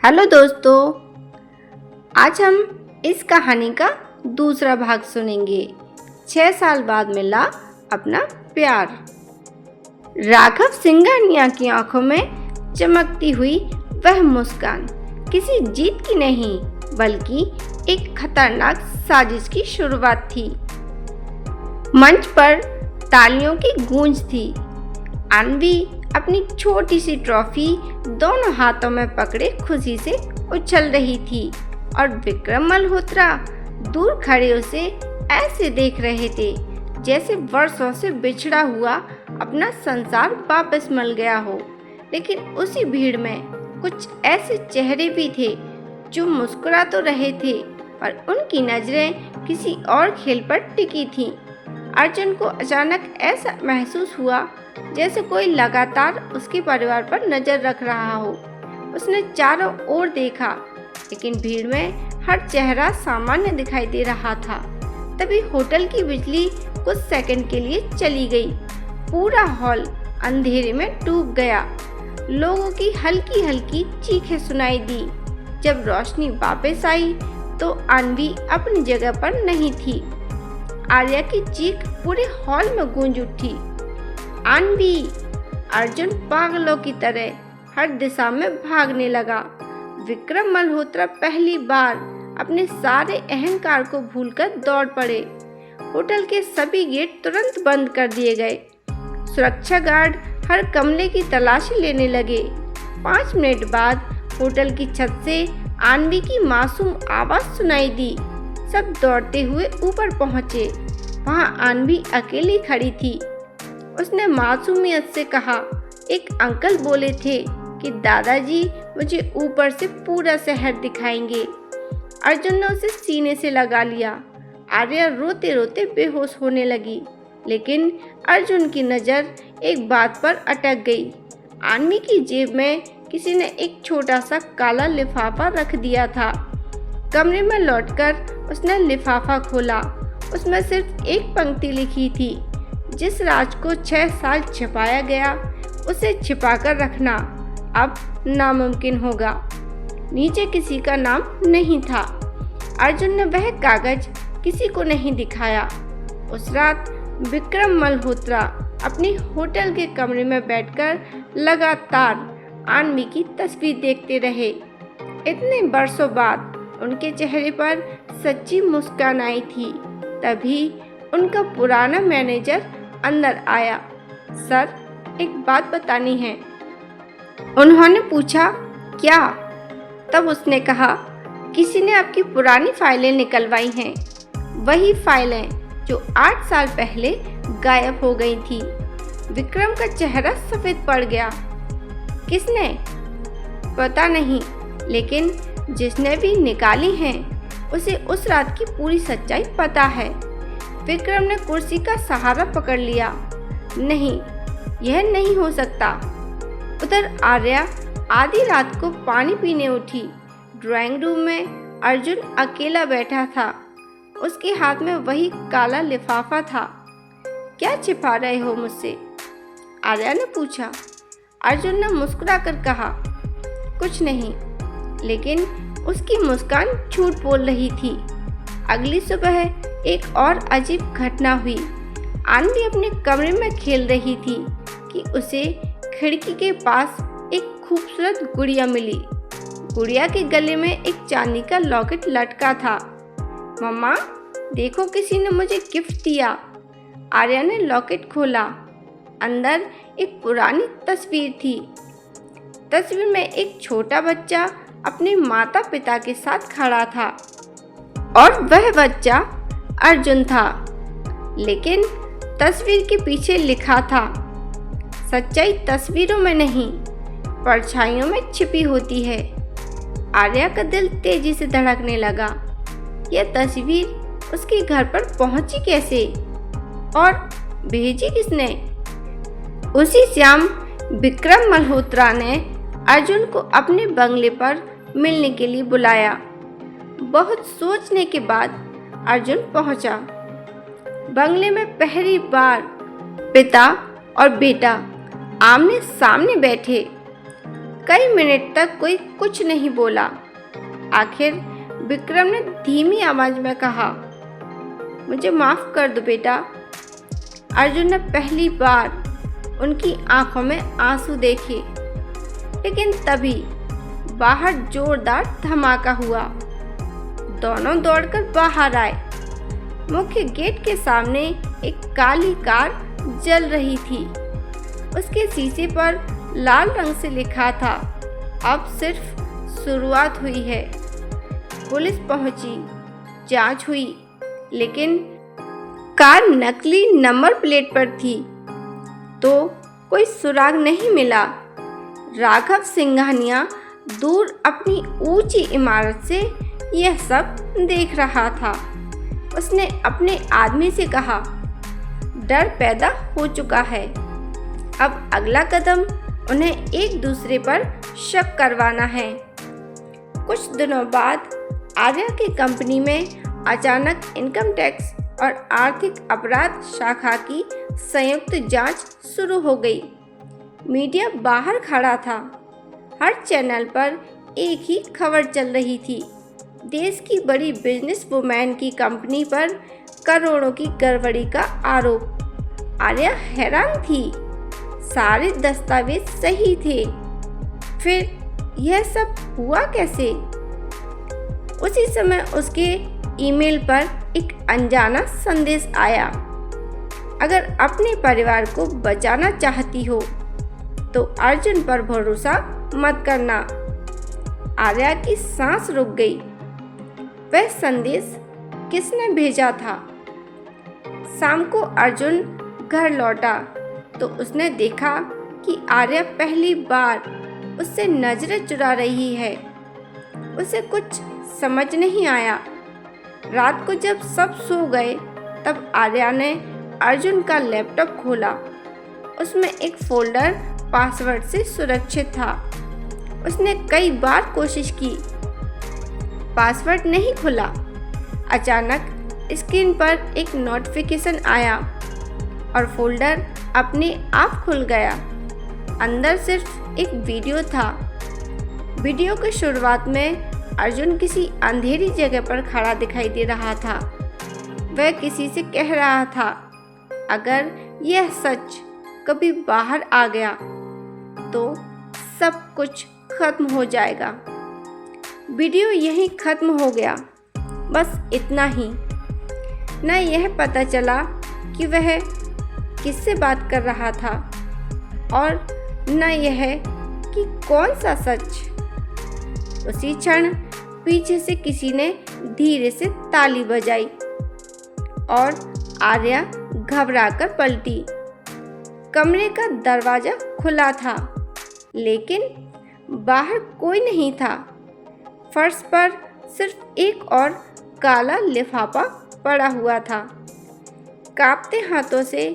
Hello दोस्तों, आज हम इस कहानी का दूसरा भाग सुनेंगे। 6 साल बाद मिला अपना प्यार। राघव सिंघानिया की आंखों में चमकती हुई वह मुस्कान किसी जीत की नहीं बल्कि एक खतरनाक साजिश की शुरुआत थी। मंच पर तालियों की गूंज थी। अन्वी अपनी छोटी सी ट्रॉफी दोनों हाथों में पकड़े खुशी से उछल रही थी और विक्रम मल्होत्रा दूर खड़े उसे ऐसे देख रहे थे जैसे वर्षों से बिछड़ा हुआ अपना संसार वापस मिल गया हो। लेकिन उसी भीड़ में कुछ ऐसे चेहरे भी थे जो मुस्कुरा तो रहे थे पर उनकी नजरें किसी और खेल पर टिकी थीं। अर्जुन को अचानक ऐसा महसूस हुआ जैसे कोई लगातार उसके परिवार पर नजर रख रहा हो। उसने चारों ओर देखा लेकिन भीड़ में हर चेहरा सामान्य दिखाई दे रहा था। तभी होटल की बिजली कुछ सेकंड के लिए चली गई। पूरा हॉल अंधेरे में डूब गया। लोगों की हल्की हल्की चीखें सुनाई दी। जब रोशनी वापस आई तो अन्वी अपनी जगह पर नहीं थी। आर्या की चीख पूरे हॉल में गूंज उठी, अन्वी! अर्जुन पागलों की तरह हर दिशा में भागने लगा। विक्रम मल्होत्रा पहली बार अपने सारे अहंकार को भूलकर दौड़ पड़े। होटल के सभी गेट तुरंत बंद कर दिए गए। सुरक्षा गार्ड हर कमरे की तलाशी लेने लगे। 5 मिनट बाद होटल की छत से अन्वी की मासूम आवाज सुनाई दी। सब दौड़ते हुए ऊपर पहुंचे। वहां अन्वी अकेली खड़ी थी। उसने मासूमियत से कहा, एक अंकल बोले थे कि दादाजी मुझे ऊपर से पूरा शहर दिखाएंगे। अर्जुन ने उसे सीने से लगा लिया। आर्या रोते रोते बेहोश होने लगी लेकिन अर्जुन की नज़र एक बात पर अटक गई। अन्वी की जेब में किसी ने एक छोटा सा काला लिफाफा रख दिया था। कमरे में लौटकर उसने लिफाफा खोला। उसमें सिर्फ एक पंक्ति लिखी थी, जिस राज को 6 साल छिपाया गया उसे छिपाकर रखना अब नामुमकिन होगा। नीचे किसी का नाम नहीं था। अर्जुन ने वह कागज किसी को नहीं दिखाया। उस रात विक्रम मल्होत्रा अपनी होटल के कमरे में बैठकर लगातार अन्वी की तस्वीर देखते रहे। इतने बरसों बाद उनके चेहरे पर सच्ची मुस्कान आई थी। तभी उनका पुराना मैनेजर अंदर आया। सर, एक बात बतानी है। उन्होंने पूछा, क्या? तब उसने कहा, किसी ने आपकी पुरानी फाइलें निकलवाई हैं। वही फाइलें जो 8 साल पहले गायब हो गई थी। विक्रम का चेहरा सफेद पड़ गया। किसने? पता नहीं, लेकिन जिसने भी निकाली हैं उसे उस रात की पूरी सच्चाई पता है। विक्रम ने कुर्सी का सहारा पकड़ लिया। नहीं, यह नहीं हो सकता। उधर आर्या आधी रात को पानी पीने उठी। ड्राइंग रूम में अर्जुन अकेला बैठा था। उसके हाथ में वही काला लिफाफा था। क्या छिपा रहे हो मुझसे? आर्या ने पूछा। अर्जुन ने मुस्कुराकर कहा, कुछ नहीं। लेकिन उसकी मुस्कान झूठ बोल रही थी। अगली सुबह एक और अजीब घटना हुई। अन्वी अपने कमरे में खेल रही थी कि उसे खिड़की के पास एक खूबसूरत गुड़िया मिली। गुड़िया के गले में एक चांदी का लॉकेट लटका था। मम्मा, देखो, किसी ने मुझे गिफ्ट दिया। आर्या ने लॉकेट खोला। अंदर एक पुरानी तस्वीर थी। तस्वीर में एक छोटा बच्चा अपने माता पिता के साथ खड़ा था और वह बच्चा अर्जुन था। लेकिन तस्वीर के पीछे लिखा था, सच्चाई तस्वीरों में नहीं, परछाइयों में छिपी होती है। आर्या का दिल तेजी से धड़कने लगा। यह तस्वीर उसके घर पर पहुंची कैसे और भेजी किसने? उसी शाम विक्रम मल्होत्रा ने अर्जुन को अपने बंगले पर मिलने के लिए बुलाया। बहुत सोचने के बाद अर्जुन पहुंचा। बंगले में पहली बार पिता और बेटा आमने सामने बैठे। कई मिनट तक कोई कुछ नहीं बोला। आखिर विक्रम ने धीमी आवाज में कहा, मुझे माफ कर दो बेटा। अर्जुन ने पहली बार उनकी आंखों में आंसू देखे। लेकिन तभी बाहर जोरदार धमाका हुआ। दोनों दौड़कर बाहर आए। मुख्य गेट के सामने एक काली कार जल रही थी। उसके शीशे पर लाल रंग से लिखा था, अब सिर्फ शुरुआत हुई है। पुलिस पहुंची, जांच हुई, लेकिन कार नकली नंबर प्लेट पर थी तो कोई सुराग नहीं मिला। राघव सिंघानिया दूर अपनी ऊंची इमारत से यह सब देख रहा था। उसने अपने आदमी से कहा, डर पैदा हो चुका है। अब अगला कदम उन्हें एक दूसरे पर शक करवाना है। कुछ दिनों बाद आर्या की कंपनी में अचानक इनकम टैक्स और आर्थिक अपराध शाखा की संयुक्त जांच शुरू हो गई। मीडिया बाहर खड़ा था। हर चैनल पर एक ही खबर चल रही थी, देश की बड़ी बिजनेस वुमैन की कंपनी पर करोड़ों की गड़बड़ी का आरोप। आर्या हैरान थी, सारे दस्तावेज सही थे, फिर यह सब हुआ कैसे? उसी समय उसके ईमेल पर एक अनजाना संदेश आया, अगर अपने परिवार को बचाना चाहती हो तो अर्जुन पर भरोसा मत करना। आर्या की सांस रुक गई। वह संदेश किसने भेजा था? शाम को अर्जुन घर लौटा तो उसने देखा कि आर्या पहली बार उससे नजरें चुरा रही है। उसे कुछ समझ नहीं आया। रात को जब सब सो गए तब आर्या ने अर्जुन का लैपटॉप खोला। उसमें एक फोल्डर पासवर्ड से सुरक्षित था। उसने कई बार कोशिश की, पासवर्ड नहीं खुला। अचानक स्क्रीन पर एक नोटिफिकेशन आया और फोल्डर अपने आप खुल गया। अंदर सिर्फ एक वीडियो था। वीडियो की शुरुआत में अर्जुन किसी अंधेरी जगह पर खड़ा दिखाई दे रहा था। वह किसी से कह रहा था, अगर यह सच कभी बाहर आ गया तो सब कुछ खत्म हो जाएगा। वीडियो यहीं खत्म हो गया। बस इतना ही। न यह पता चला कि वह किससे बात कर रहा था और न यह कि कौन सा सच। उसी क्षण पीछे से किसी ने धीरे से ताली बजाई और आर्या घबराकर पलटी। कमरे का दरवाजा खुला था, लेकिन बाहर कोई नहीं था। फर्श पर सिर्फ एक और काला लिफाफा पड़ा हुआ था। कांपते हाथों से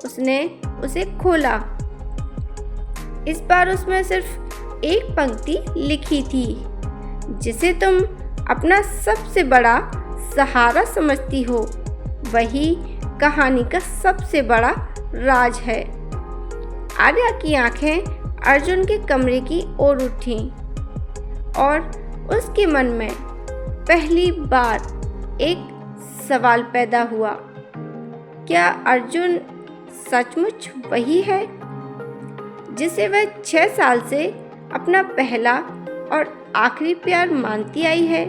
उसने उसे खोला। इस बार उसमें सिर्फ एक पंक्ति लिखी थी, जिसे तुम अपना सबसे बड़ा सहारा समझती हो, वही कहानी का सबसे बड़ा राज है। आर्या की आंखें अर्जुन के कमरे की ओर उठीं और उसके मन में पहली बार एक सवाल पैदा हुआ, क्या अर्जुन सचमुच वही है जिसे वह 6 साल से अपना पहला और आखिरी प्यार मानती आई है,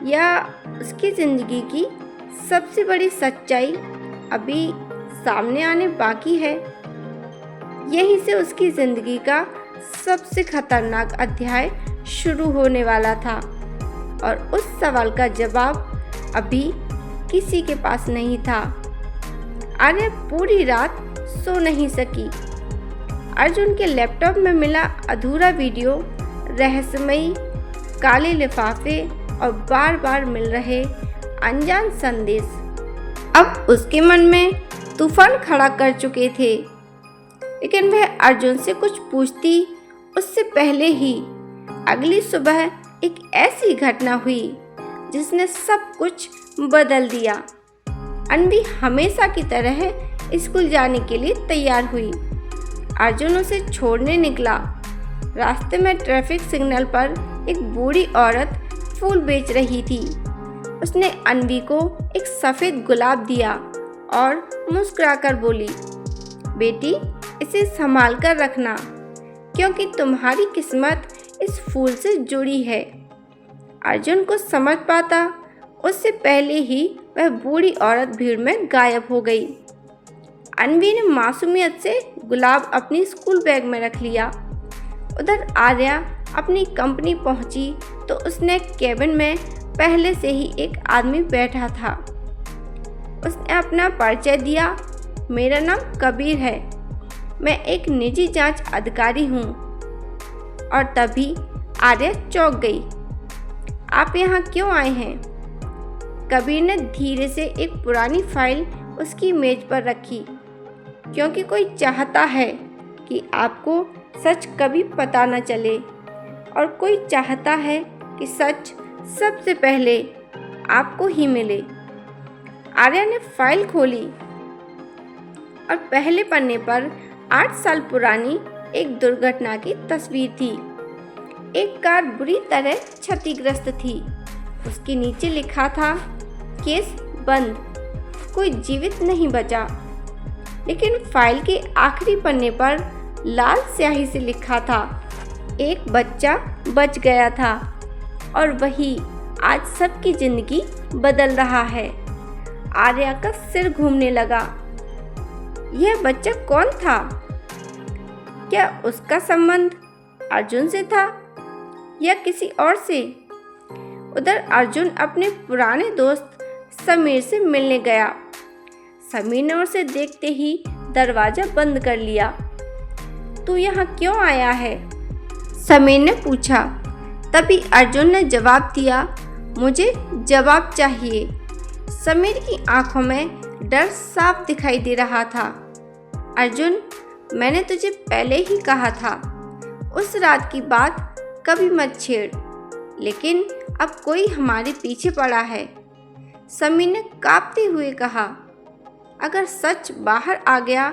या उसकी ज़िंदगी की सबसे बड़ी सच्चाई अभी सामने आने बाकी है? यहीं से उसकी ज़िंदगी का सबसे खतरनाक अध्याय शुरू होने वाला था और उस सवाल का जवाब अभी किसी के पास नहीं था। आर्या पूरी रात सो नहीं सकी। अर्जुन के लैपटॉप में मिला अधूरा वीडियो, रहस्यमयी काले लिफाफे और बार बार मिल रहे अनजान संदेश अब उसके मन में तूफान खड़ा कर चुके थे। लेकिन वह अर्जुन से कुछ पूछती उससे पहले ही अगली सुबह एक ऐसी घटना हुई जिसने सब कुछ बदल दिया। अन्वी हमेशा की तरह स्कूल जाने के लिए तैयार हुई। अर्जुन उसे छोड़ने निकला। रास्ते में ट्रैफिक सिग्नल पर एक बूढ़ी औरत फूल बेच रही थी। उसने अन्वी को एक सफ़ेद गुलाब दिया और मुस्कुराकर बोली, बेटी, इसे संभाल कर रखना, क्योंकि तुम्हारी किस्मत इस फूल से जुड़ी है। अर्जुन को समझ पाता उससे पहले ही वह बूढ़ी औरत भीड़ में गायब हो गई। अन्वी ने मासूमियत से गुलाब अपनी स्कूल बैग में रख लिया। उधर आर्या अपनी कंपनी पहुंची तो उसने केबिन में पहले से ही एक आदमी बैठा था। उसने अपना परिचय दिया, मेरा नाम कबीर है, मैं एक निजी जांच अधिकारी हूँ। और तभी आर्या चौंक गई, आप यहाँ क्यों आए हैं? कबीर ने धीरे से एक पुरानी फाइल उसकी मेज पर रखी, क्योंकि कोई चाहता है कि आपको सच कभी पता न चले और कोई चाहता है कि सच सबसे पहले आपको ही मिले। आर्या ने फाइल खोली और पहले पन्ने पर 8 साल पुरानी एक दुर्घटना की तस्वीर थी। एक कार बुरी तरह क्षतिग्रस्त थी। उसके नीचे लिखा था, केस बंद, कोई जीवित नहीं बचा। लेकिन फाइल के आखिरी पन्ने पर लाल स्याही से लिखा था, एक बच्चा बच गया था और वही आज सबकी जिंदगी बदल रहा है। आर्या का सिर घूमने लगा। यह बच्चा कौन था? क्या उसका संबंध अर्जुन से था या किसी और से? उधर अर्जुन अपने पुराने दोस्त समीर से मिलने गया। समीर ने उसे देखते ही दरवाजा बंद कर लिया। तू यहाँ क्यों आया है? समीर ने पूछा। तभी अर्जुन ने जवाब दिया, मुझे जवाब चाहिए। समीर की आंखों में डर साफ दिखाई दे रहा था। अर्जुन, मैंने तुझे पहले ही कहा था, उस रात की बात कभी मत छेड़, लेकिन अब कोई हमारे पीछे पड़ा है। समीर ने कांपते हुए कहा, अगर सच बाहर आ गया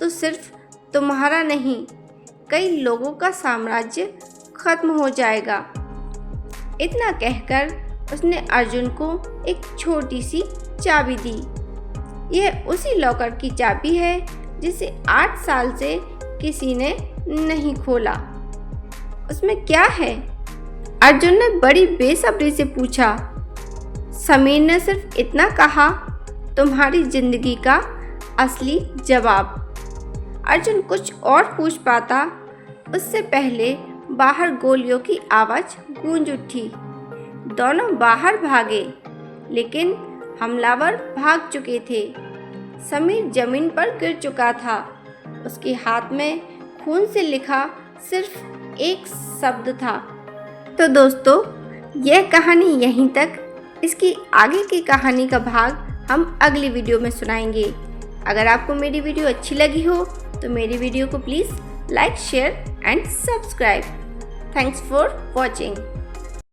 तो सिर्फ तुम्हारा नहीं, कई लोगों का साम्राज्य खत्म हो जाएगा। इतना कहकर उसने अर्जुन को एक छोटी सी चाबी दी। यह उसी लॉकर की चाबी है जिसे 8 साल से किसी ने नहीं खोला। उसमें क्या है? अर्जुन ने बड़ी बेसब्री से पूछा। समीर ने सिर्फ इतना कहा, तुम्हारी जिंदगी का असली जवाब। अर्जुन कुछ और पूछ पाता उससे पहले बाहर गोलियों की आवाज़ गूंज उठी। दोनों बाहर भागे, लेकिन हमलावर भाग चुके थे। समीर जमीन पर गिर चुका था। उसके हाथ में खून से लिखा सिर्फ एक शब्द था। तो दोस्तों, यह कहानी यहीं तक। इसकी आगे की कहानी का भाग हम अगली वीडियो में सुनाएंगे। अगर आपको मेरी वीडियो अच्छी लगी हो तो मेरी वीडियो को please like, share and subscribe. Thanks for watching.